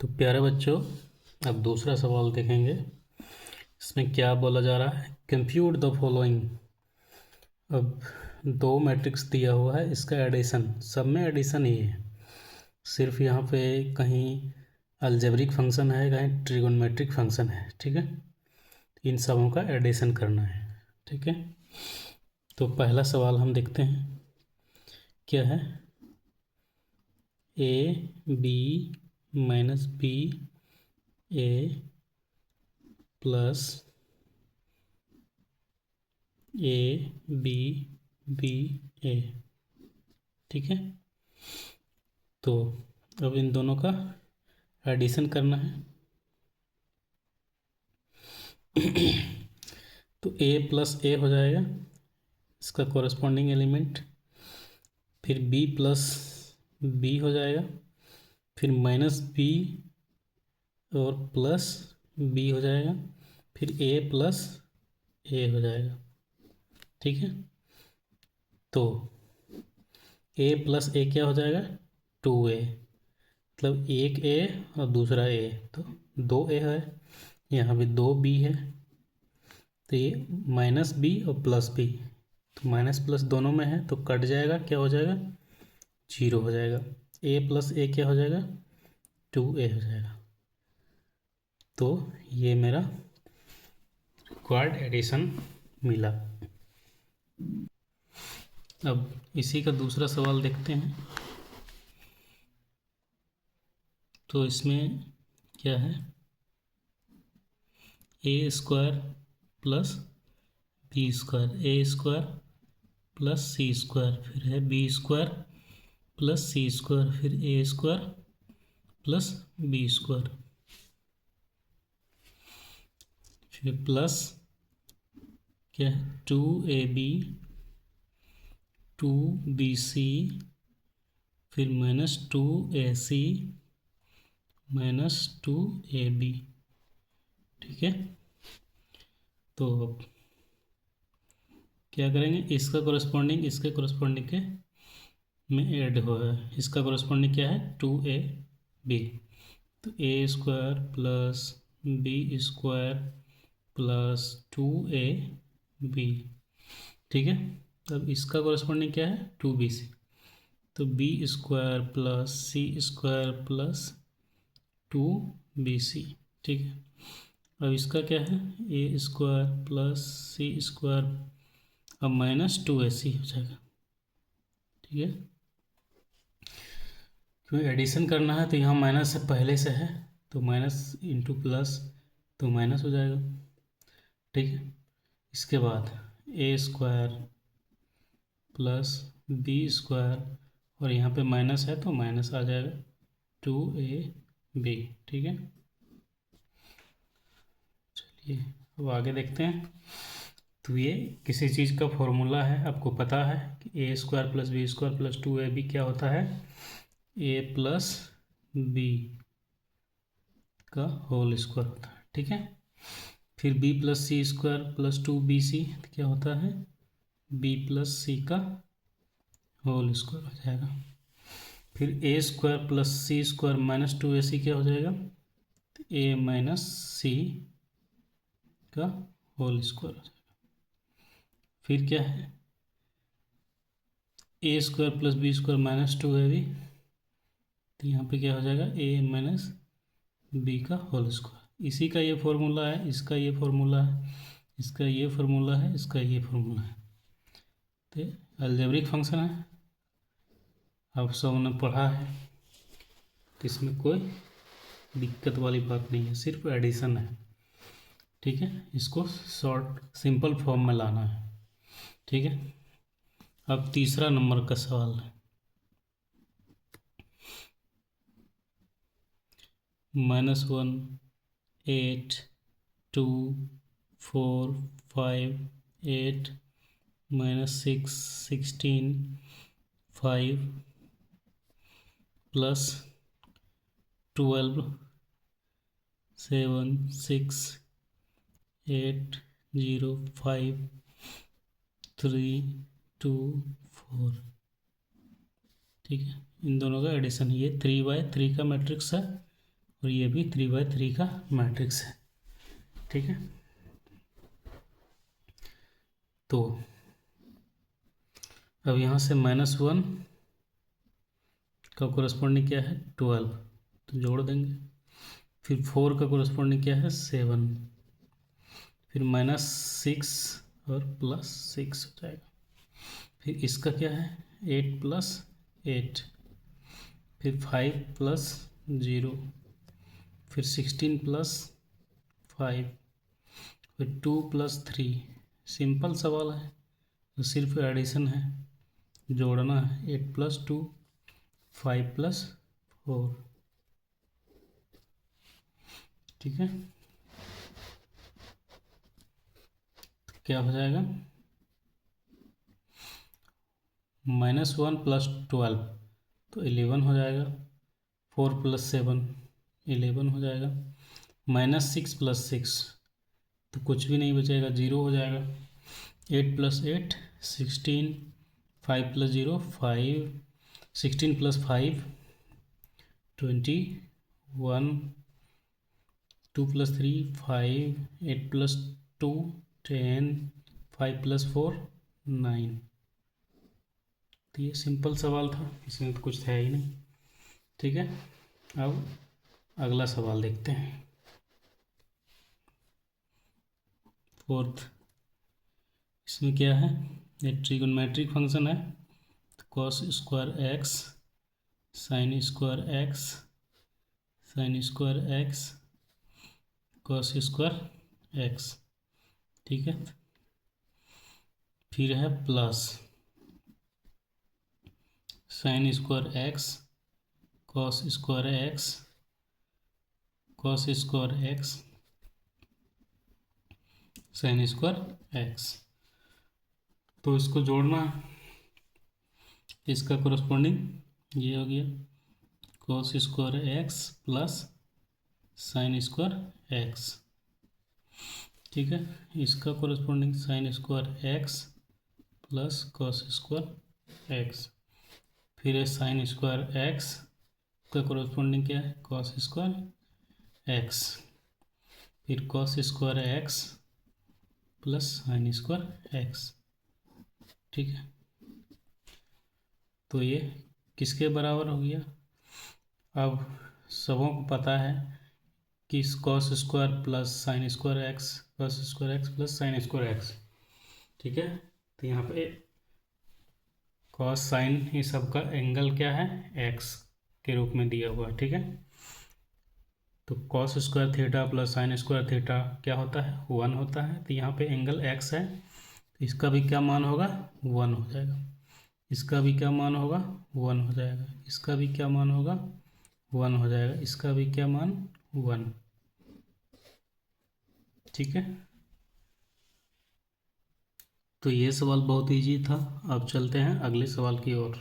तो प्यारे बच्चों, अब दूसरा सवाल देखेंगे। इसमें क्या बोला जा रहा है, कंप्यूट द फॉलोइंग। अब दो मैट्रिक्स दिया हुआ है, इसका एडिशन, सब में एडिशन ही है। सिर्फ यहाँ पे कहीं अलजेब्रिक फंक्शन है, कहीं ट्रिगोनमेट्रिक फंक्शन है। ठीक है, इन सबों का एडिशन करना है। ठीक है, तो पहला सवाल हम देखते हैं क्या है। A B minus B A plus A B B A. ठीक है, तो अब इन दोनों का एडिशन करना है। तो ए प्लस ए हो जाएगा, इसका कॉरस्पॉन्डिंग एलिमेंट। फिर बी प्लस बी हो जाएगा, फिर माइनस बी और प्लस बी हो जाएगा, फिर ए प्लस ए हो जाएगा। ठीक है, तो ए प्लस ए क्या हो जाएगा, 2a। मतलब एक ए और दूसरा ए, तो 2a है। यहाँ भी 2b है, तो ये माइनस बी और प्लस बी, तो माइनस प्लस दोनों में है तो कट जाएगा, क्या हो जाएगा, 0 हो जाएगा। ए प्लस ए क्या हो जाएगा, 2a हो जाएगा। तो ये मेरा रिक्वायर्ड एडिशन मिला। अब इसी का दूसरा सवाल देखते हैं। तो इसमें क्या है, A square plus B square, A square plus C square, फिर है B square plus C square, फिर ए स्क्वायर प्लस बी स्क्वायर, फिर प्लस क्या है, 2ab 2bc, फिर माइनस 2ac माइनस 2ab। ठीक है, तो अब क्या करेंगे, इसका कोरस्पॉन्डिंग इसके कोरस्पॉन्डिंग के में ऐड हो है। इसका कोरस्पॉन्डिंग क्या है, 2ab। तो A square plus B square plus 2ab। ठीक है, अब इसका कोरस्पॉन्डिंग क्या है, 2bc। तो B square plus C square plus 2bc। ठीक है, अब इसका क्या है, A square plus C square, अब माइनस 2ac हो जाएगा। ठीक है, क्योंकि एडिशन करना है तो यहाँ माइनस पहले से है, तो माइनस इंटू प्लस, तो माइनस हो जाएगा। ठीक है, इसके बाद ए स्क्वायर प्लस बी स्क्वायर, और यहाँ पे माइनस है तो माइनस आ जाएगा, 2ab। ठीक है, चलिए अब आगे देखते हैं। तो ये किसी चीज़ का फॉर्मूला है, आपको पता है कि A square plus B square plus 2ab क्या होता है, ए प्लस बी का होल स्क्वायर होता है। ठीक है, फिर B plus C square plus 2bc क्या होता है, बी प्लस सी का होल स्क्वायर हो जाएगा। फिर ए square plus C square minus 2ac क्या हो जाएगा, ए माइनस सी का होल स्क्वायर हो जाएगा। फिर क्या है, A square plus B square minus 2ab, तो यहाँ पे क्या हो जाएगा, ए माइनस बी का होल स्क्वायर। इसी का ये फॉर्मूला है, इसका ये फॉर्मूला है, इसका ये फॉर्मूला है, इसका ये फॉर्मूला है। तो अलजेब्रिक फंक्शन है, आप सब ने पढ़ा है, तो इसमें कोई दिक्कत वाली बात नहीं है, सिर्फ एडिशन है। ठीक है, इसको शॉर्ट सिंपल फॉर्म में लाना है। ठीक है, अब तीसरा नंबर का सवाल है। -1 8 2 4 5 8 -6 16 5 प्लस 12 7 6 8 0 5 3 2 4। ठीक है, इन दोनों का एडिशन, ये 3 बाय 3 का मैट्रिक्स है और ये भी 3/3 का मैट्रिक्स है। ठीक है, तो अब यहाँ से -1 का कोरस्पॉन्डिंग क्या है 12, तो जोड़ देंगे। फिर 4 का कोरस्पॉन्डिंग क्या है 7, फिर -6 और +6 हो जाएगा। फिर इसका क्या है 8 + 8, फिर 5 + 0, फिर 16 + 5, फिर 2 + 3। सिंपल सवाल है, तो सिर्फ एडिशन है, जोड़ना है। 8 + 2, 5 + 4। ठीक है, तो क्या हो जाएगा -1 + 12 तो 11 हो जाएगा। 4 + 7 11 हो जाएगा। -6 + 6 तो कुछ भी नहीं बचेगा, 0 हो जाएगा। 8 + 8 16, 5 + 0 5, 16 + 5 21, 2 + 3 5, 8 + 2 10, 5 + 4 9। तो ये सिंपल सवाल था, इसमें तो कुछ था ही नहीं। ठीक है, अब अगला सवाल देखते हैं। फोर्थ, इसमें क्या है, ये ट्रिगोनोमेट्रिक फंक्शन है। cos square x sine square x sine square x cos square x. ठीक है, फिर है plus sine square x cos square x cos square x sine square x. तो इसको जोड़ना है, इसका कोरस्पॉन्डिंग ये हो गया cos square x plus sine square x. ठीक है, इसका corresponding sine square x plus cos square x. फिर है साइन स्क्वायर एक्स का कोरस्पॉन्डिंग क्या है cos स्क्वायर एक्स। फिर cos square x plus sine square x. ठीक है, तो ये किसके बराबर हो गया। अब सबों को पता है कि cos square plus sine square x cos square x plus sine square x. ठीक है, तो यहाँ पे cos साइन ये सब का एंगल क्या है x के रूप में दिया हुआ है। ठीक है, तो cos square theta plus sine square theta क्या होता है 1 होता है। तो यहाँ पे एंगल x है, तो इसका भी क्या मान होगा 1 हो जाएगा। इसका भी क्या मान होगा 1 हो जाएगा। इसका भी क्या मान होगा 1 हो जाएगा। इसका भी क्या मान 1। ठीक है, तो ये सवाल बहुत इजी था। अब चलते हैं अगले सवाल की ओर।